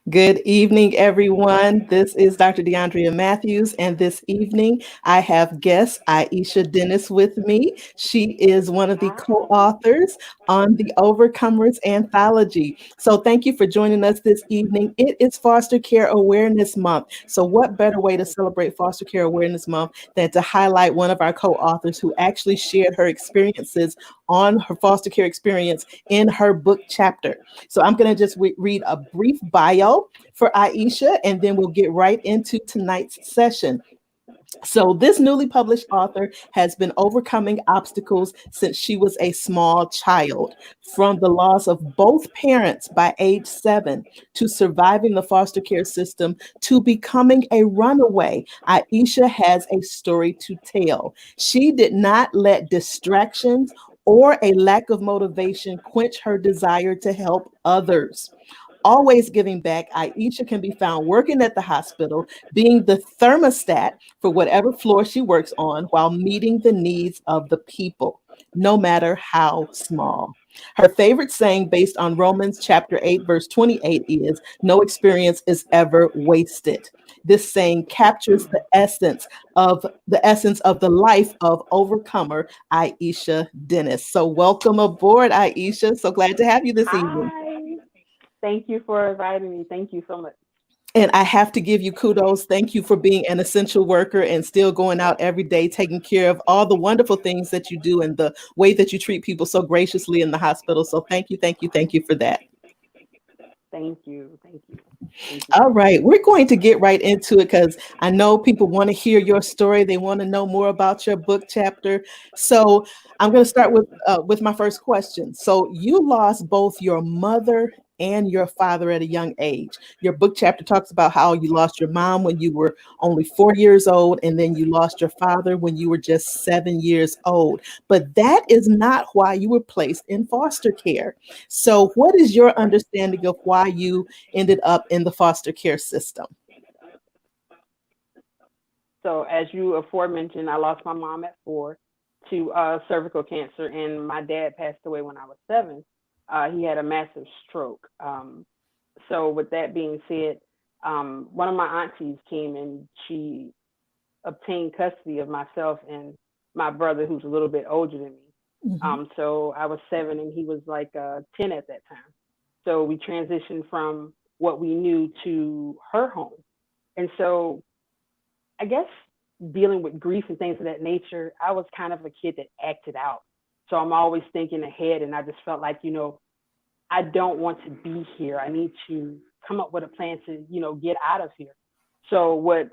Good evening, everyone. This is Dr. DeAndrea Matthews, and this evening I have guest Aisha Dennis with me. She is one of the Hi. co-authors on the Overcomers Anthology. So thank you for joining us this evening. It is Foster Care Awareness Month. So what better way to Yes. celebrate Foster Care Awareness Month than to highlight one of our co-authors who actually shared her experiences on her foster care experience in her book chapter. So I'm going to just read a brief bio for Aisha, and then we'll get right into tonight's session. So, this newly published author has been overcoming obstacles since she was a small child, from the loss of both parents by age 7 to surviving the foster care system to becoming a runaway. Aisha has a story to tell. She did not let distractions or a lack of motivation quench her desire to help others. Always giving back, Aisha can be found working at the hospital, being the thermostat for whatever floor she works on while meeting the needs of the people, no matter how small. Her favorite saying, based on Romans chapter 8, verse 28, is no experience is ever wasted. This saying captures the essence of the life of overcomer Aisha Dennis. So welcome aboard, Aisha. So glad to have you this evening. Hi. Thank you for inviting me. Thank you so much. And I have to give you kudos. Thank you for being an essential worker and still going out every day, taking care of all the wonderful things that you do and the way that you treat people so graciously in the hospital. So thank you, thank you, thank you for that. Thank you. Thank you. Thank you All so much. right, we're going to get right into it because I know people want to hear your story. They want to know more about your book chapter. So I'm going to start with my first question. So you lost both your mother and your father at a young age. Your book chapter talks about how you lost your mom when you were only 4 years old, and then you lost your father when you were just 7 years old. But that is not why you were placed in foster care. So, what is your understanding of why you ended up in the foster care system? So, as you aforementioned, I lost my mom at 4 to cervical cancer, and my dad passed away when I was 7. He had a massive stroke. So, with that being said, one of my aunties came and she obtained custody of myself and my brother, who's a little bit older than me. Mhm. So I was 7 and he was like 10 at that time. So we transitioned from what we knew to her home. And so I guess dealing with grief and things of that nature, I was kind of a kid that acted out. So I'm always thinking ahead. And I just felt like, I don't want to be here. I need to come up with a plan to, get out of here. So what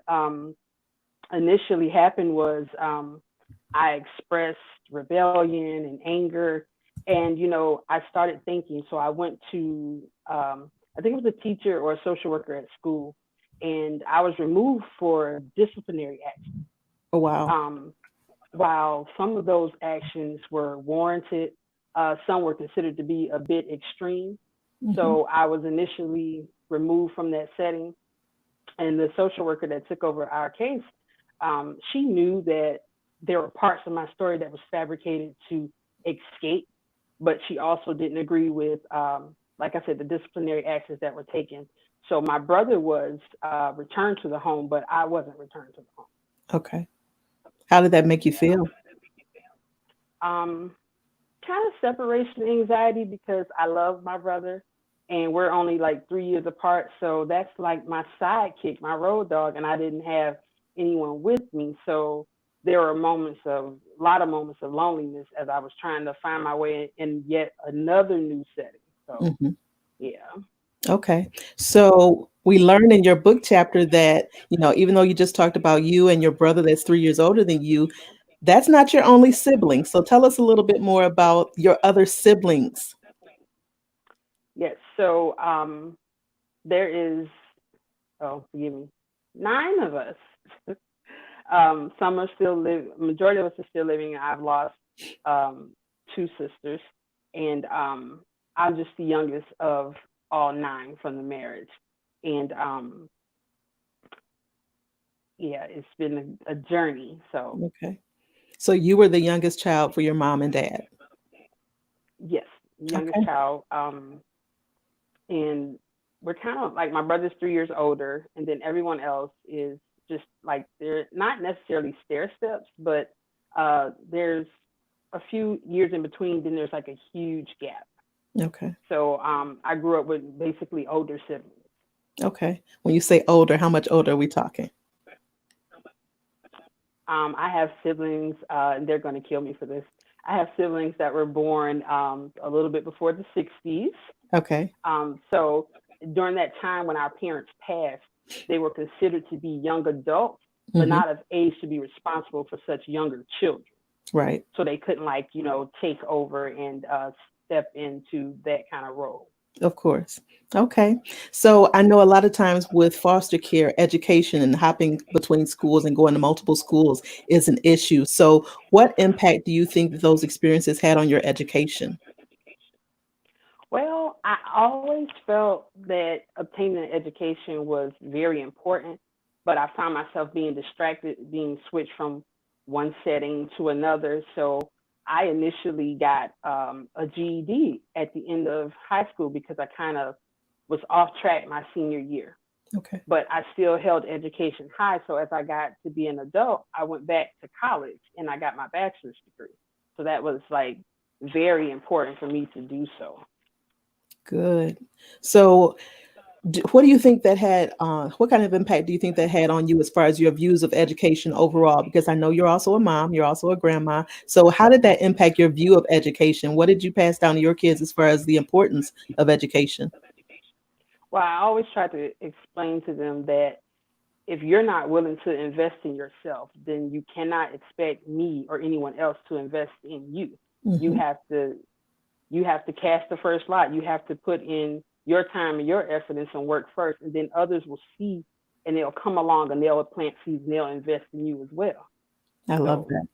initially happened was I expressed rebellion and anger. And, I started thinking. So I went to, I think it was a teacher or a social worker at school, and I was removed for disciplinary action. Oh, wow. Um, while some of those actions were warranted, some were considered to be a bit extreme. Mhm. So I was initially removed from that setting, and the social worker that took over our case, she knew that there were parts of my story that was fabricated to escape, but she also didn't agree with, like I said, the disciplinary actions that were taken. So my brother was returned to the home, but I wasn't returned to the home. Okay. How did that make you Yeah. feel? Um, Kind of separation anxiety because I love my brother and we're only like 3 years apart. So that's like my sidekick, my road dog, and I didn't have anyone with me. So there were a lot of moments of loneliness as I was trying to find my way in yet another new setting. So Mhm. yeah. Okay. So we learned in your book chapter that, even though you just talked about you and your brother that's 3 years older than you, that's not your only sibling. So tell us a little bit more about your other siblings. Yes. So there is, oh, forgive me, 9 of us. Some are still living. Majority of us are still living. I've lost um, 2 sisters, and I'm just the youngest of all 9 from the marriage. And yeah, it's been a journey. So Okay. So you were the youngest child for your mom and dad. yes, youngest Okay. child, and we're kind of like, my brother's 3 years older, and then everyone else is just like, they're not necessarily stair steps, but there's a few years in between. Then there's like a huge gap. Okay. So I grew up with basically older siblings. Okay. When you say older, how much older are we talking? I have siblings, and they're going to kill me for this. I have siblings that were born a little bit before the 60s. Okay. So during that time when our parents passed, they were considered to be young adults, but Hmm. not of age to be responsible for such younger children. Right. So they couldn't, like, take over and step into that kind of role. Of course. Okay. So I know a lot of times with foster care, education and hopping between schools and going to multiple schools is an issue. So what impact do you think that those experiences had on your education? Well, I always felt that obtaining an education was very important, but I found myself being distracted, being switched from one setting to another. So I initially got a GED at the end of high school because I kind of was off track my senior year. Okay. But I still held education high. So as I got to be an adult, I went back to college and I got my bachelor's degree. So that was like very important for me to do so. Good. So what do you think that had, what kind of impact do you think that had on you as far as your views of education overall? Because I know you're also a mom, you're also a grandma. So how did that impact your view of education? What did you pass down to your kids as far as the importance of education? Well, I always try to explain to them that if you're not willing to invest in yourself, then you cannot expect me or anyone else to invest in you. You Hmm. have to you have to cast the first lot. You have to put in your time and your effort and some work first, and then others will see and they'll come along and they'll plant seeds and they'll invest in you as well. I love So, that.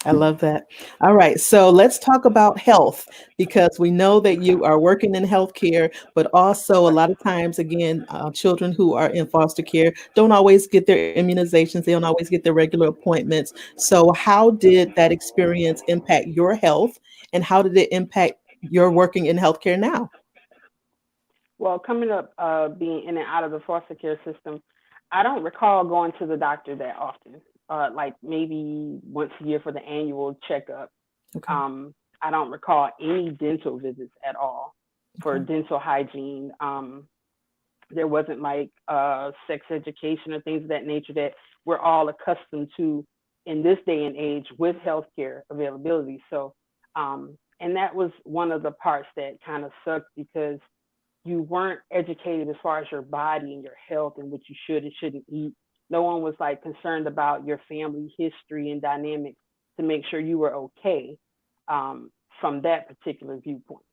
I love that. All right. So let's talk about health because we know that you are working in healthcare, but also a lot of times, again, children who are in foster care don't always get their immunizations. They don't always get their regular appointments. So, how did that experience impact your health and how did it impact your working in healthcare now? well, coming up, being in and out of the foster care system, I don't recall going to the doctor that often. Like maybe once a year for the annual checkup. Okay. Um, I don't recall any dental visits at all for Okay. dental hygiene. There wasn't like sex education or things of that nature that we're all accustomed to in this day and age with healthcare availability. So, and that was one of the parts that kind of sucked because you weren't educated as far as your body and your health and what you should and shouldn't eat. No one was like concerned about your family history and dynamics to make sure you were okay um, from that particular viewpoint.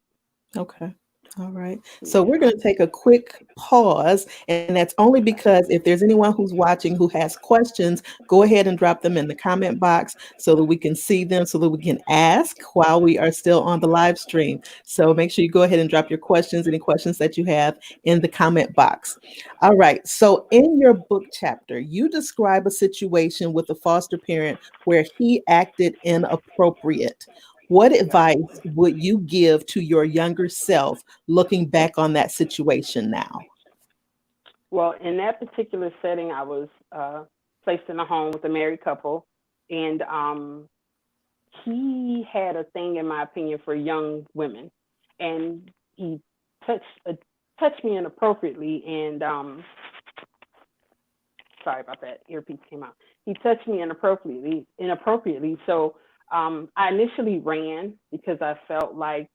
Okay. All right. So we're Yeah. going to take a quick pause, and that's only because if there's anyone who's watching who has questions, go ahead and drop them in the comment box so that we can see them, so that we can ask while we are still on the live stream. So make sure you go ahead and drop your questions, any questions that you have in the comment box. All right. So in your book chapter, you describe a situation with a foster parent where he acted inappropriate. What advice would you give to your younger self looking back on that situation now? Well, in that particular setting, I was placed in a home with a married couple, and he had a thing, in my opinion, for young women, and he touched touched me inappropriately, and sorry about that, earpiece came out. He touched me inappropriately. So I initially ran because I felt like,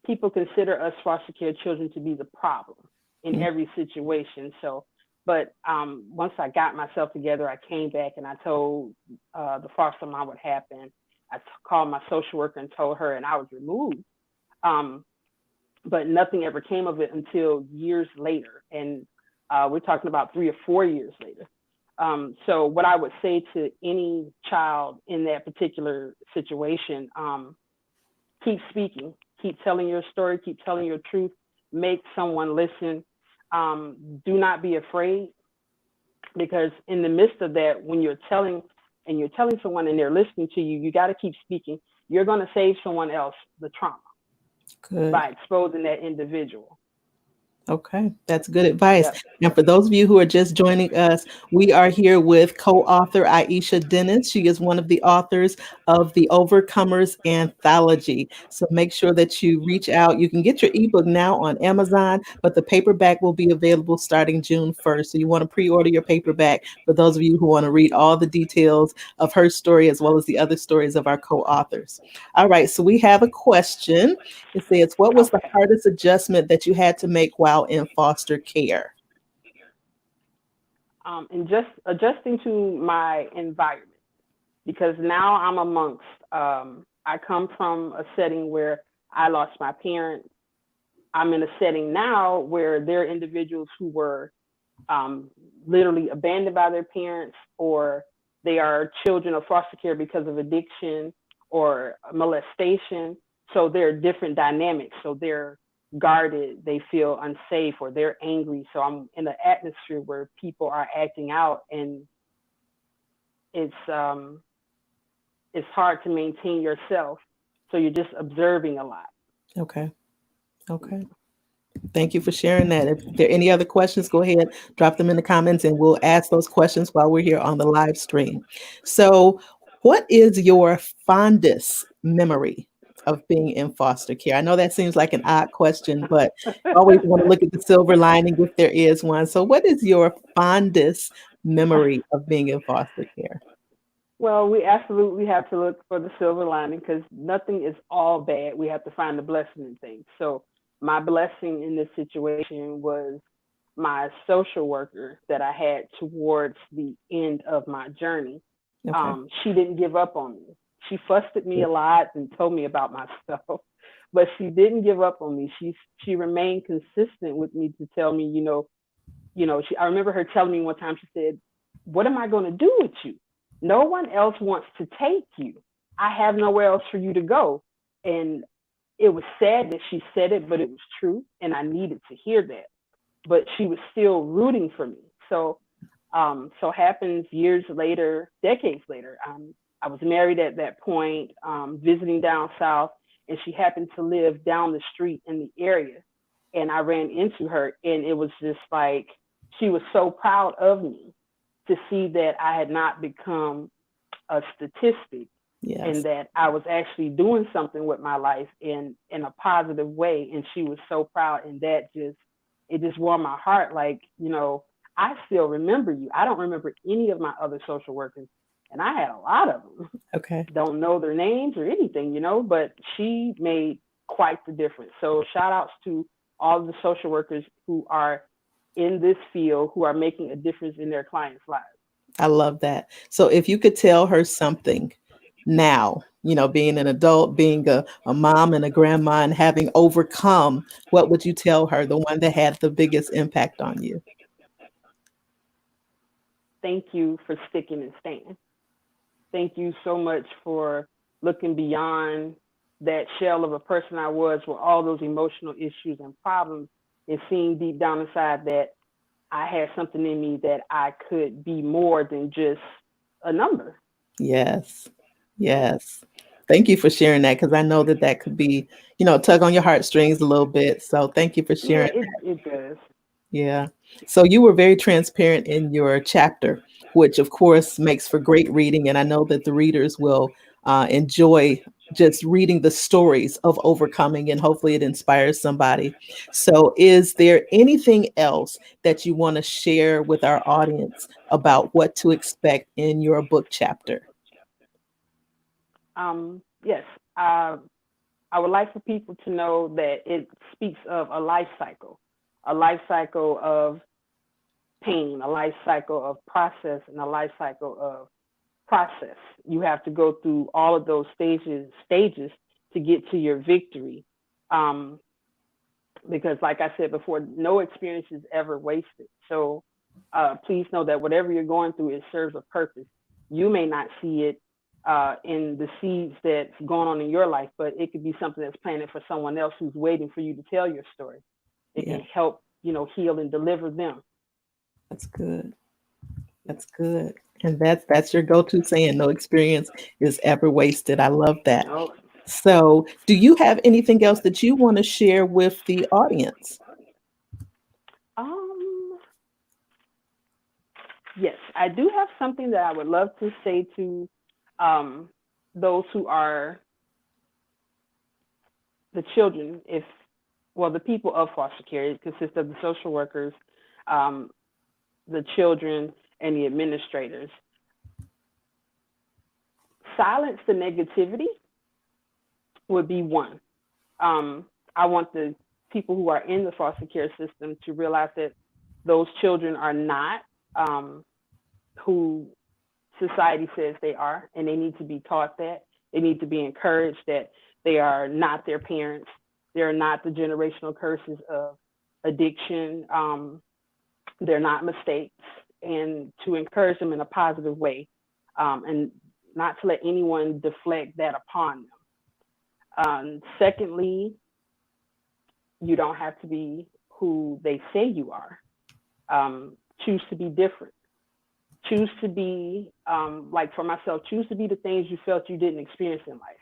people consider us foster care children to be the problem in Mm. every situation. So, but once I got myself together, I came back and I told the foster mom what happened. Called my social worker and told her, and I was removed. Um, but nothing ever came of it until years later. And we're talking about 3 or 4 years later. So, what I would say to any child in that particular situation, keep speaking, keep telling your story, keep telling your truth, make someone listen. Do not be afraid because in the midst of that, when you're telling someone and they're listening to you, you got to keep speaking. You're going to save someone else the trauma Good. by exposing that individual. Okay, that's good advice. Yep. And for those of you who are just joining us, we are here with co-author Aisha Dennis. She is one of the authors of the Overcomers Anthology. So make sure that you reach out. You can get your ebook now on Amazon, but the paperback will be available starting June 1st. So you want to pre-order your paperback for those of you who want to read all the details of her story as well as the other stories of our co-authors. All right, so we have a question. It says, what was the Okay. hardest adjustment that you had to make while in foster care? And just adjusting to my environment, because now I'm amongst. I come from a setting where I lost my parents. I'm in a setting now where there are individuals who were um, literally abandoned by their parents, or they are children of foster care because of addiction or molestation. So there are different dynamics. So they're guarded, they feel unsafe, or they're angry. So I'm in an atmosphere where people are acting out, and it's um, it's hard to maintain yourself. So you're just observing a lot. Okay. Okay. Thank you for sharing that. If there are any other questions, go ahead, drop them in the comments, and we'll ask those questions while we're here on the live stream. So, what is your fondest memory of being in foster care? I know that seems like an odd question, but I always want to look at the silver lining if there is one. So, what is your fondest memory of being in foster care? Well, we absolutely have to look for the silver lining because nothing is all bad. We have to find the blessing in things. So, my blessing in this situation was my social worker that I had towards the end of my journey. Okay. She didn't give up on me. She fussed at me a lot and told me about my stuff, but she didn't give up on me. She remained consistent with me to tell me, she. I remember her telling me one time. She said, "What am I going to do with you? No one else wants to take you. I have nowhere else for you to go." And it was sad that she said it, but it was true, and I needed to hear that. But she was still rooting for me. So happens years later, decades later. I was married at that point, visiting down south, and she happened to live down the street in the area. And I ran into her, and it was just like she was so proud of me to see that I had not become a statistic and Yes. that I was actually doing something with my life in a positive way. And she was so proud, and that just it just warmed my heart. Like, I still remember you. I don't remember any of my other social workers, and I had a lot of them. Okay. Don't know their names or anything, but she made quite the difference. So shout outs to all of the social workers who are in this field who are making a difference in their clients' lives. I love that. So if you could tell her something now, being an adult, being a mom and a grandma and having overcome, what would you tell her, the one that had the biggest impact on you? Thank you for sticking and staying. Thank you so much for looking beyond that shell of a person I was with all those emotional issues and problems, and seeing deep down inside that I had something in me that I could be more than just a number. Yes. Yes. Thank you for sharing that because I know that that could be, tug on your heartstrings a little bit. So thank you for Yeah, sharing. it does. Yeah. So you were very transparent in your chapter, which of course makes for great reading. And I know that the readers will enjoy just reading the stories of overcoming, and hopefully it inspires somebody. So, is there anything else that you want to share with our audience about what to expect in your book chapter? Yes, uh, I would like for people to know that it speaks of a life cycle of pain, a life cycle of process, and a life cycle of process. You have to go through all of those stages to get to your victory. Um, because, like I said before, no experience is ever wasted. So please know that whatever you're going through, it serves a purpose. You may not see it in the seeds that's going on in your life, but it could be something that's planted for someone else who's waiting for you to tell your story. It Yeah, can help, heal and deliver them. that's good. That's good. And that's your go-to saying, no experience is ever wasted. I love that. Oh, So, do you have anything else that you want to share with the audience? Um, yes, I do have something that I would love to say to um, those who are the children, if well, the people of foster care. It consists of the social workers, um, the children, and the administrators. Silence the negativity would be one. I want the people who are in the foster care system to realize that those children are not um, who society says they are, and they need to be taught that. They need to be encouraged that they are not their parents. They are not the generational curses of addiction. They're not mistakes, and to encourage them in a positive way, and not to let anyone deflect that upon them. Secondly, you don't have to be who they say you are. Choose to be different. Choose to be, like for myself, choose to be the things you felt you didn't experience in life.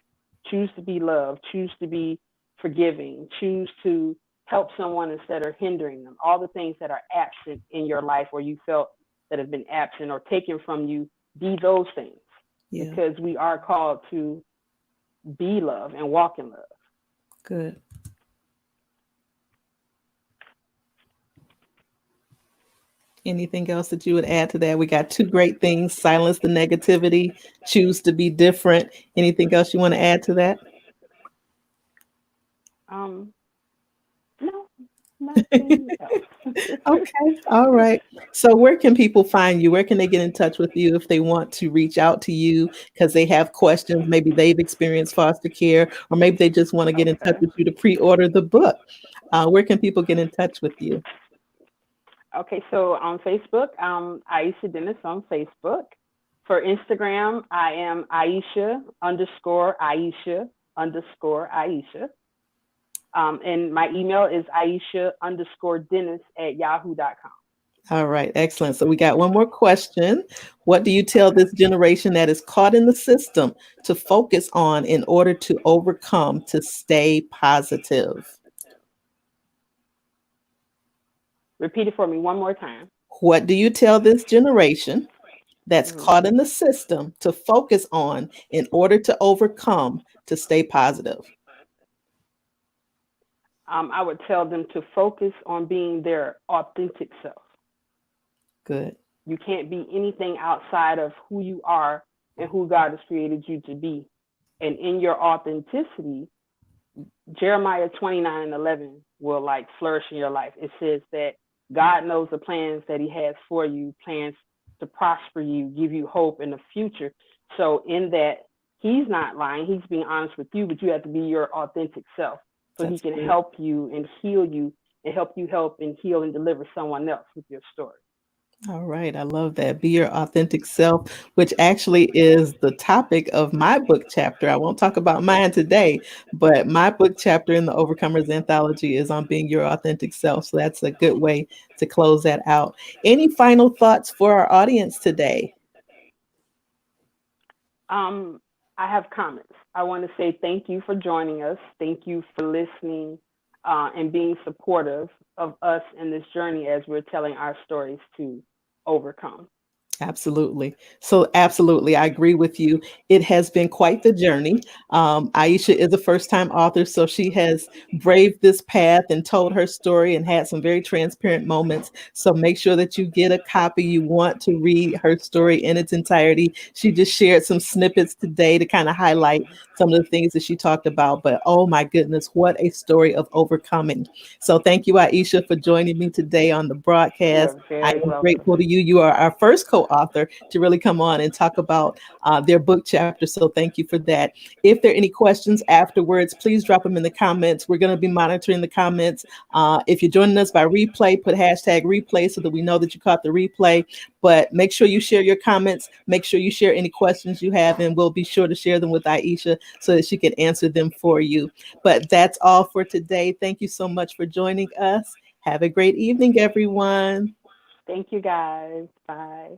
Choose to be loved. Choose to be forgiving. Choose to help someone instead of hindering them. All the things that are absent in your life or you felt that have been absent or taken from you, be those things Yeah, because we are called to be love and walk in love. good. Anything else that you would add to that? We got two great things: silence the negativity, choose to be different. Anything else you want to add to that? Um, no, nothing else. Okay. All right. So where can people find you? Where can they get in touch with you if they want to reach out to you because they have questions? Maybe they've experienced foster care, or maybe they just want to get in touch Okay. with you to pre-order the book. Where can people get in touch with you? Okay, so on Facebook, Aisha Dennis on Facebook. For Instagram, I am Aisha_Aisha_Aisha. And my email is Aisha_Dennis at yahoo.com. All right. Excellent. So we got one more question. What do you tell Okay. this generation that is caught in the system to focus on in order to overcome, to stay positive? Repeat it for me one more time. What do you tell this generation that's Mhm. caught in the system to focus on in order to overcome, to stay positive? I would tell them to focus on being their authentic self. Good. You can't be anything outside of who you are and who God has created you to be. And in your authenticity, Jeremiah 29:11 will like flourish in your life. It says that God knows the plans that He has for you, plans to prosper you, give you hope in the future. So, in that, He's not lying, He's being honest with you, but you have to be your authentic self so He That's can good. help you and heal you and help you help and heal and deliver someone else with your story. All right, I love that. Be your authentic self, which actually is the topic of my book chapter. I won't talk about mine today, but my book chapter in the Overcomers Anthology is on being your authentic self. So that's a good way to close that out. Any final thoughts for our audience today? Um, I have comments. I want to say thank you for joining us. Thank you for listening and being supportive of us in this journey as we're telling our stories to overcome. Absolutely. So, absolutely, I agree with you. It has been quite the journey. Aisha is a first time author, so she has braved this path and told her story and had some very transparent moments. So, make sure that you get a copy. You want to read her story in its entirety. She just shared some snippets today to kind of highlight some of the things that she talked about. But oh my goodness, what a story of overcoming. So, thank you, Aisha, for joining me today on the You broadcast. are I very am welcome. grateful to you. You are our first co-author to really come on and talk about their book chapter. So thank you for that. If there are any questions afterwards, please drop them in the comments. We're going to be monitoring the comments. If you're joining us by replay, put hashtag replay so that we know that you caught the replay. But make sure you share your comments. Make sure you share any questions you have, and we'll be sure to share them with Aisha so that she can answer them for you. But that's all for today. Thank you so much for joining us. Have a great evening, everyone. Thank you guys. Bye.